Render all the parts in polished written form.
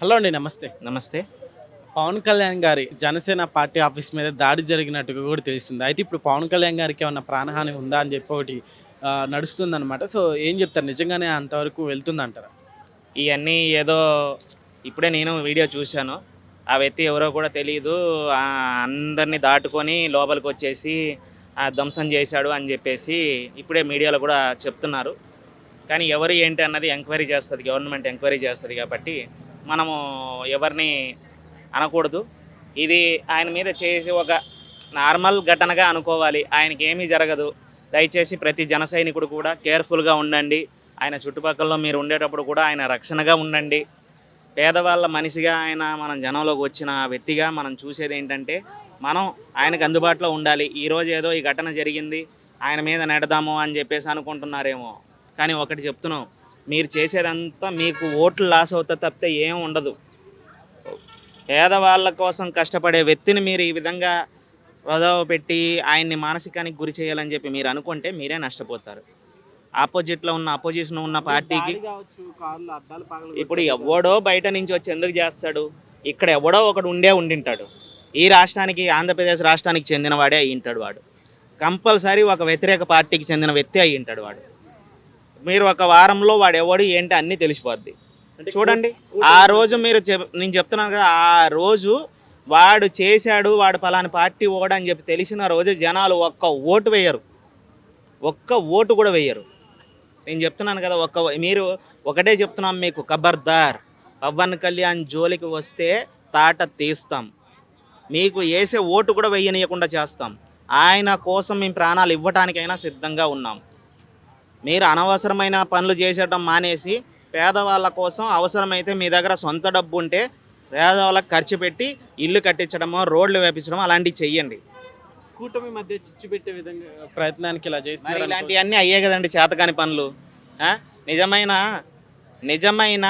Hello అండి. నమస్తే. నమస్తే. పవన్ కళ్యాణ్ గారి జనసేన పార్టీ ఆఫీస్ మీద దాడి జరిగినట్టుగా కూడా తెలుస్తుంది. అయితే ఇప్పుడు పవన్ కళ్యాణ్ గారికి ఏమన్నా ప్రాణహాని ఉందా అని చెప్పి ఒకటి నడుస్తుందనమాట. సో ఏం చెప్తారు? నిజంగానే అంతవరకు వెళ్తుందంటారా? ఇయన్నీ ఏదో ఇప్పుడే నేను వీడియో చూశాను. ఆ వ్యక్తి ఎవరో కూడా తెలీదు. అందరిని దాటుకొని లోపలికొచ్చేసి ధ్వంసం చేశాడు అని జెప్పేసి ఇప్పుడే మీడియాలో కూడా చెప్తున్నారు. కానీ ఎవరు ఏంటి అన్నది ఎంక్వైరీ చేస్తది. గవర్నమెంట్ ఎంక్వైరీ చేస్తది కాబట్టి మనము ఎవరిని అనకూడదు. ఇది ఆయన మీద చేసి ఒక నార్మల్ ఘటనగా అనుకోవాలి. ఆయనకేమీ జరగదు. దయచేసి ప్రతి జన సైనికుడు కూడా కేర్ఫుల్గా ఉండండి. ఆయన చుట్టుపక్కల మీరు ఉండేటప్పుడు కూడా ఆయన రక్షణగా ఉండండి. పేదవాళ్ళ మనిషిగా ఆయన మనం జనంలోకి వచ్చిన వ్యక్తిగా మనం చూసేది ఏంటంటే మనం ఆయనకు అందుబాటులో ఉండాలి. ఈరోజు ఏదో ఈ ఘటన జరిగింది ఆయన మీద నెడదాము అని చెప్పేసి అనుకుంటున్నారేమో. కానీ ఒకటి చెప్తున్నాం, మీరు చేసేదంతా మీకు ఓట్లు లాస్ అవుతుంది తప్పితే ఏం ఉండదు. పేదవాళ్ళ కోసం కష్టపడే వ్యక్తిని మీరు ఈ విధంగా వృధా పెట్టి ఆయన్ని మానసికానికి గురి చేయాలని చెప్పి మీరు అనుకుంటే మీరే నష్టపోతారు. అపోజిషన్ ఉన్న పార్టీకి ఇప్పుడు ఎవడో బయట నుంచి వచ్చి ఎందుకు చేస్తాడు? ఇక్కడ ఎవడో ఒకడు ఉండింటాడు. ఈ రాష్ట్రానికి, ఆంధ్రప్రదేశ్ రాష్ట్రానికి చెందినవాడే అయ్యింటాడు వాడు. కంపల్సరీ ఒక వ్యతిరేక పార్టీకి చెందిన వ్యక్తి అయ్యింటాడు వాడు. మీరు ఒక వారంలో వాడు ఎవడు ఏంటి అన్నీ తెలిసిపోద్ది. చూడండి, ఆ రోజు నేను చెప్తున్నాను కదా, ఆ రోజు వాడు చేశాడు, వాడు పలానా పార్టీ ఓడని చెప్పి తెలిసిన రోజు జనాలు ఒక్క ఓటు వేయరు, ఒక్క ఓటు కూడా వేయరు. నేను చెప్తున్నాను కదా, మీరు ఒకటే చెప్తున్నాం మీకు, ఖబర్దార్, పవన్ కళ్యాణ్ జోలికి వస్తే తాట తీస్తాం, మీకు వేసే ఓటు కూడా వేయనీయకుండా చేస్తాం. ఆయన కోసం మేము ప్రాణాలు ఇవ్వటానికైనా సిద్ధంగా ఉన్నాం. మీరు అనవసరమైన పనులు చేసేయడం మానేసి పేదవాళ్ళ కోసం అవసరమైతే మీ దగ్గర సొంత డబ్బు ఉంటే పేదవాళ్ళకి ఖర్చు పెట్టి ఇల్లు కట్టించడమో రోడ్లు వేపించడమో అలాంటివి చెయ్యండి. కూటమి మధ్య చిచ్చు పెట్టే విధంగా ప్రయత్నానికి ఇలా చేస్తున్నారు. ఇలాంటివన్నీ అయ్యే కదండి చేతకాని పనులు. నిజమైన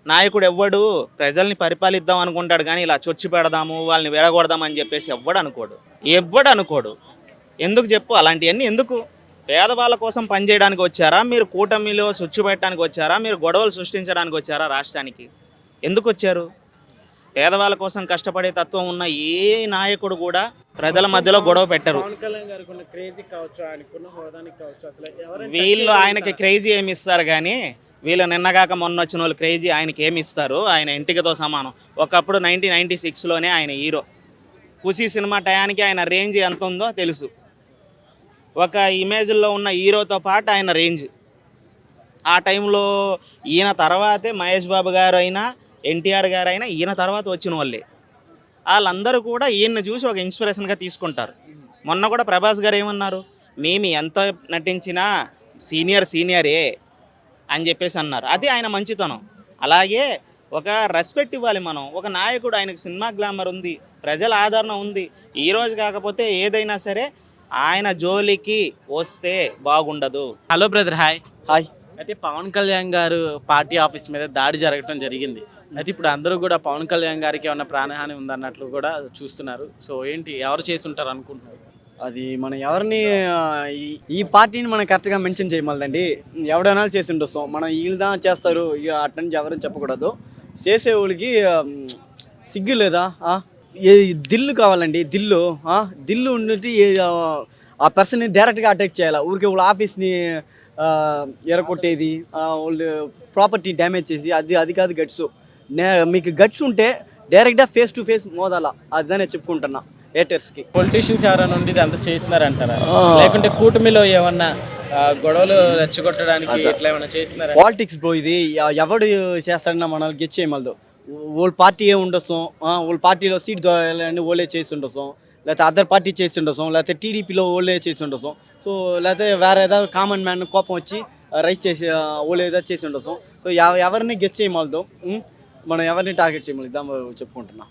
నాయకుడు ఎవ్వడు ప్రజల్ని పరిపాలిద్దాం అనుకుంటాడు, కానీ ఇలా చొచ్చి పెడదాము, వాళ్ళని విడగొడదామని చెప్పేసి ఎవ్వడు అనుకోడు. ఎందుకు చెప్పు? అలాంటివన్నీ ఎందుకు? పేదవాళ్ళ కోసం పనిచేయడానికి వచ్చారా మీరు? కూటమిలో చొచ్చు పెట్టడానికి వచ్చారా మీరు? గొడవలు సృష్టించడానికి వచ్చారా? రాష్ట్రానికి ఎందుకు వచ్చారు? పేదవాళ్ళ కోసం కష్టపడే తత్వం ఉన్న ఏ నాయకుడు కూడా ప్రజల మధ్యలో గొడవ పెట్టరు. వీళ్ళు ఆయనకి క్రేజీ ఏమి ఇస్తారు కానీ వీళ్ళు నిన్నగాక మొన్న వచ్చిన వాళ్ళు క్రేజీ ఆయనకి ఏమి ఇస్తారు? ఆయన ఇంటికితో సమానం. ఒకప్పుడు 1996లోనే ఆయన హీరో. ఖుషీ సినిమా టయానికి ఆయన రేంజ్ ఎంత ఉందో తెలుసు. ఒక ఇమేజ్లో ఉన్న హీరోతో పాటు ఆయన రేంజ్. ఆ టైంలో ఈయన తర్వాతే మహేష్ బాబు గారు అయినా, ఎన్టీఆర్ గారు అయినా ఈయన తర్వాత వచ్చిన వాళ్ళే. వాళ్ళందరూ కూడా ఈయన్ని చూసి ఒక ఇన్స్పిరేషన్గా తీసుకుంటారు. మొన్న కూడా ప్రభాస్ గారు ఏమన్నారు? మేము ఎంత నటించినా సీనియరే అని చెప్పేసి అన్నారు. అది ఆయన మంచితనం. అలాగే ఒక రెస్పెక్ట్ ఇవ్వాలి మనం. ఒక నాయకుడు, ఆయనకు సినిమా గ్లామర్ ఉంది, ప్రజల ఆదరణ ఉంది. ఈరోజు కాకపోతే ఏదైనా సరే ఆయన జోలికి వస్తే బాగుండదు. Hello brother. హాయ్. హాయ్. అయితే పవన్ కళ్యాణ్ గారు పార్టీ ఆఫీస్ మీద దాడి జరగడం జరిగింది. అయితే ఇప్పుడు అందరూ కూడా పవన్ కళ్యాణ్ గారికి ఏమన్నా ప్రాణహాని ఉందన్నట్లు కూడా చూస్తున్నారు. సో ఏంటి, ఎవరు చేసి ఉంటారు అనుకుంటున్నారు? అది మనం ఎవరిని ఈ పార్టీని మనం కరెక్ట్గా మెన్షన్ చేయమల్దండి. ఎవడైనా చేసి ఉండొస్తాం. మనం వీళ్ళదా చేస్తారు ఇక అట్ల నుంచి ఎవరైనా చెప్పకూడదు. చేసేవాళ్ళకి సిగ్గు లేదా? దిల్లు కావాలండి. దిల్లు ఉండి ఆ పర్సన్ని డైరెక్ట్గా అటాక్ చేయాలి. ఊరికి వాళ్ళ ఆఫీస్ని ఎరగొట్టేది, వాళ్ళు ప్రాపర్టీ డ్యామేజ్ చేసి అది కాదు గట్స్. మీకు గట్స్ ఉంటే డైరెక్ట్గా ఫేస్ టు ఫేస్ మోదాలా. అదనే చెప్పుకుంటున్నా హేటర్స్కి. పొలిటీషియన్స్ ఎవరైనా ఉండి అంతా చేస్తున్నారంటారా? లేకుంటే కూటమిలో ఏమన్నా గొడవలు రెచ్చగొట్టడానికి ఇట్లా ఏమైనా చేస్తున్నారా? పాలిటిక్స్ బ్రో ఇది. ఎవడు చేస్తాడన్నా మనల్ని గెచ్ చేయమలదు. వాళ్ళ పార్టీ ఏమి ఉండొస్తాం, వాళ్ళ పార్టీలో సీట్ దొరకాలని ఓళ్ళే చేసి ఉండొస్తాం, లేకపోతే అదర్ పార్టీ చేసి ఉండొస్తాం, లేకపోతే టీడీపీలో ఓళ్ళే చేసి ఉండొస్తాం. సో లేకపోతే వేరే ఏదో కామన్ మ్యాన్ కోపం వచ్చి రైస్ చేసి ఓళ్ళు ఏదో చేసి ఉండొస్తాం. సో ఎవరిని గెచ్ చేయమలదు, మనం ఎవరిని టార్గెట్ చేయమలేదు చెప్పుకుంటున్నా.